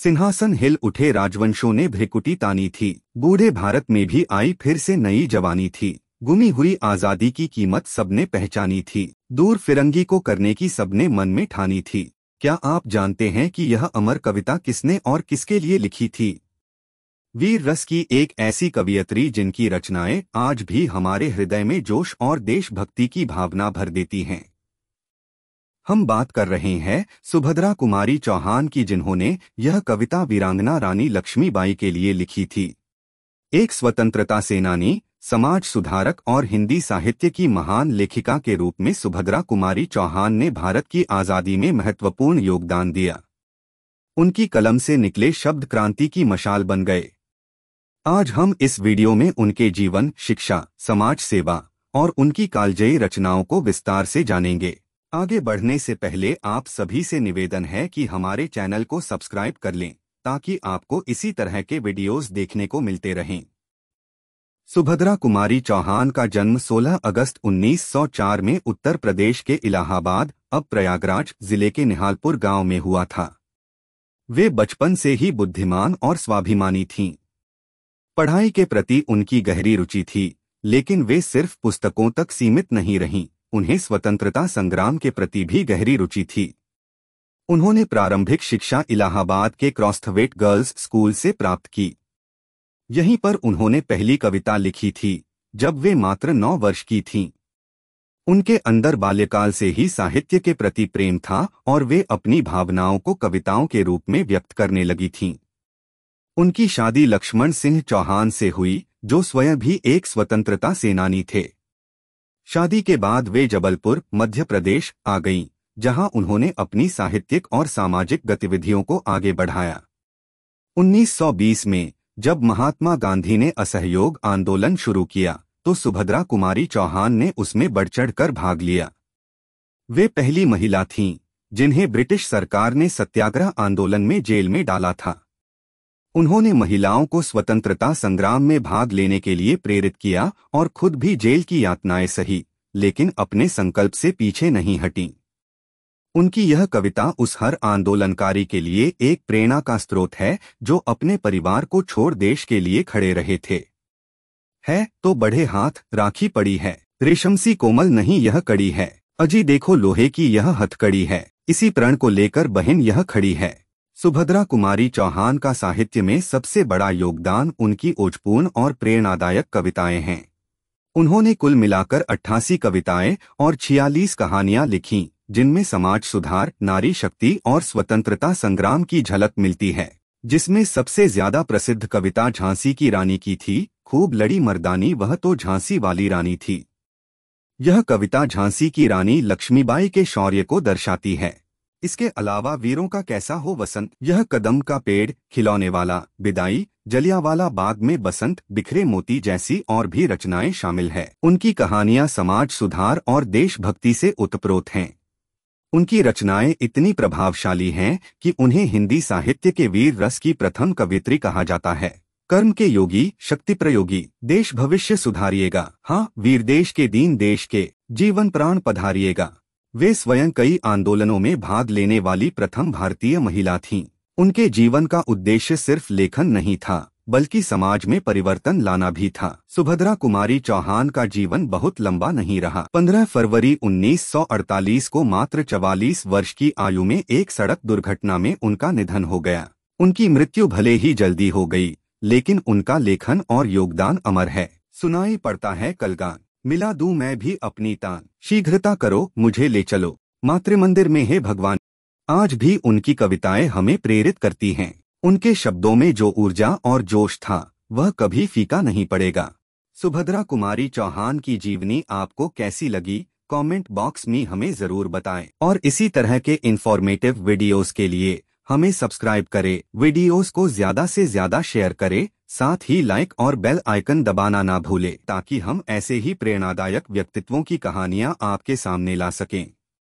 सिंहासन हिल उठे राजवंशों ने भ्रिकुटी तानी थी। बूढ़े भारत में भी आई फिर से नई जवानी थी। गुमी हुई आजादी की कीमत सबने पहचानी थी। दूर फिरंगी को करने की सबने मन में ठानी थी। क्या आप जानते हैं कि यह अमर कविता किसने और किसके लिए लिखी थी? वीर रस की एक ऐसी कवियत्री जिनकी रचनाएं आज भी हमारे हृदय में जोश और देशभक्ति की भावना भर देती हैं। हम बात कर रहे हैं सुभद्रा कुमारी चौहान की, जिन्होंने यह कविता वीरांगना रानी लक्ष्मीबाई के लिए लिखी थी। एक स्वतंत्रता सेनानी, समाज सुधारक और हिंदी साहित्य की महान लेखिका के रूप में सुभद्रा कुमारी चौहान ने भारत की आज़ादी में महत्वपूर्ण योगदान दिया। उनकी कलम से निकले शब्द क्रांति की मशाल बन गए। आज हम इस वीडियो में उनके जीवन, शिक्षा, समाज सेवा और उनकी कालजयी रचनाओं को विस्तार से जानेंगे। आगे बढ़ने से पहले आप सभी से निवेदन है कि हमारे चैनल को सब्सक्राइब कर लें ताकि आपको इसी तरह के वीडियोस देखने को मिलते रहें। सुभद्रा कुमारी चौहान का जन्म 16 अगस्त 1904 में उत्तर प्रदेश के इलाहाबाद, अब प्रयागराज जिले के निहालपुर गांव में हुआ था। वे बचपन से ही बुद्धिमान और स्वाभिमानी थीं। पढ़ाई के प्रति उनकी गहरी रुचि थी, लेकिन वे सिर्फ पुस्तकों तक सीमित नहीं रहीं। उन्हें स्वतंत्रता संग्राम के प्रति भी गहरी रुचि थी। उन्होंने प्रारंभिक शिक्षा इलाहाबाद के क्रॉस्थवेट गर्ल्स स्कूल से प्राप्त की। यहीं पर उन्होंने पहली कविता लिखी थी जब वे मात्र 9 वर्ष की थीं। उनके अंदर बाल्यकाल से ही साहित्य के प्रति प्रेम था और वे अपनी भावनाओं को कविताओं के रूप में व्यक्त करने लगी थीं। उनकी शादी लक्ष्मण सिंह चौहान से हुई, जो स्वयं भी एक स्वतंत्रता सेनानी थे। शादी के बाद वे जबलपुर, मध्य प्रदेश आ गईं, जहां उन्होंने अपनी साहित्यिक और सामाजिक गतिविधियों को आगे बढ़ाया। 1920 में जब महात्मा गांधी ने असहयोग आंदोलन शुरू किया तो सुभद्रा कुमारी चौहान ने उसमें बढ़-चढ़कर भाग लिया। वे पहली महिला थीं जिन्हें ब्रिटिश सरकार ने सत्याग्रह आंदोलन में जेल में डाला था। उन्होंने महिलाओं को स्वतंत्रता संग्राम में भाग लेने के लिए प्रेरित किया और खुद भी जेल की यातनाएं सही, लेकिन अपने संकल्प से पीछे नहीं हटीं। उनकी यह कविता उस हर आंदोलनकारी के लिए एक प्रेरणा का स्रोत है जो अपने परिवार को छोड़ देश के लिए खड़े रहे थे। है तो बढ़े हाथ राखी पड़ी है, रेशम सी कोमल नहीं यह कड़ी है, अजी देखो लोहे की यह हथकड़ी है, इसी प्रण को लेकर बहन यह खड़ी है। सुभद्रा कुमारी चौहान का साहित्य में सबसे बड़ा योगदान उनकी ओजपूर्ण और प्रेरणादायक कविताएं हैं। उन्होंने कुल मिलाकर 88 कविताएं और 46 कहानियां लिखीं, जिनमें समाज सुधार, नारी शक्ति और स्वतंत्रता संग्राम की झलक मिलती है। जिसमें सबसे ज्यादा प्रसिद्ध कविता झांसी की रानी की थी। खूब लड़ी मर्दानी वह तो झांसी वाली रानी थी। यह कविता झांसी की रानी लक्ष्मीबाई के शौर्य को दर्शाती है। इसके अलावा वीरों का कैसा हो वसंत, यह कदम का पेड़, खिलौने वाला, बिदाई, जलियांवाला बाग में बसंत, बिखरे मोती जैसी और भी रचनाएं शामिल है। उनकी कहानियां समाज सुधार और देशभक्ति से ओतप्रोत हैं। उनकी रचनाएं इतनी प्रभावशाली हैं कि उन्हें हिंदी साहित्य के वीर रस की प्रथम कवियत्री कहा जाता है। कर्म के योगी, शक्ति प्रयोगी, देश भविष्य सुधारिएगा, हाँ वीर देश के दीन देश के, जीवन प्राण पधारिएगा। वे स्वयं कई आंदोलनों में भाग लेने वाली प्रथम भारतीय महिला थीं। उनके जीवन का उद्देश्य सिर्फ लेखन नहीं था, बल्कि समाज में परिवर्तन लाना भी था। सुभद्रा कुमारी चौहान का जीवन बहुत लंबा नहीं रहा। 15 फरवरी 1948 को मात्र 44 वर्ष की आयु में एक सड़क दुर्घटना में उनका निधन हो गया। उनकी मृत्यु भले ही जल्दी हो गई, लेकिन उनका लेखन और योगदान अमर है। सुनाई पड़ता है कलगान, मिला दूं मैं भी अपनी तान, शीघ्रता करो मुझे ले चलो, मातृमंदिर में है भगवान। आज भी उनकी कविताएं हमें प्रेरित करती हैं। उनके शब्दों में जो ऊर्जा और जोश था वह कभी फीका नहीं पड़ेगा। सुभद्रा कुमारी चौहान की जीवनी आपको कैसी लगी, कमेंट बॉक्स में हमें जरूर बताएं। और इसी तरह के इंफॉर्मेटिव वीडियोस के लिए हमें सब्सक्राइब करें, वीडियोस को ज्यादा से ज्यादा शेयर करें, साथ ही लाइक और बेल आइकन दबाना ना भूलें ताकि हम ऐसे ही प्रेरणादायक व्यक्तित्वों की कहानियां आपके सामने ला सकें।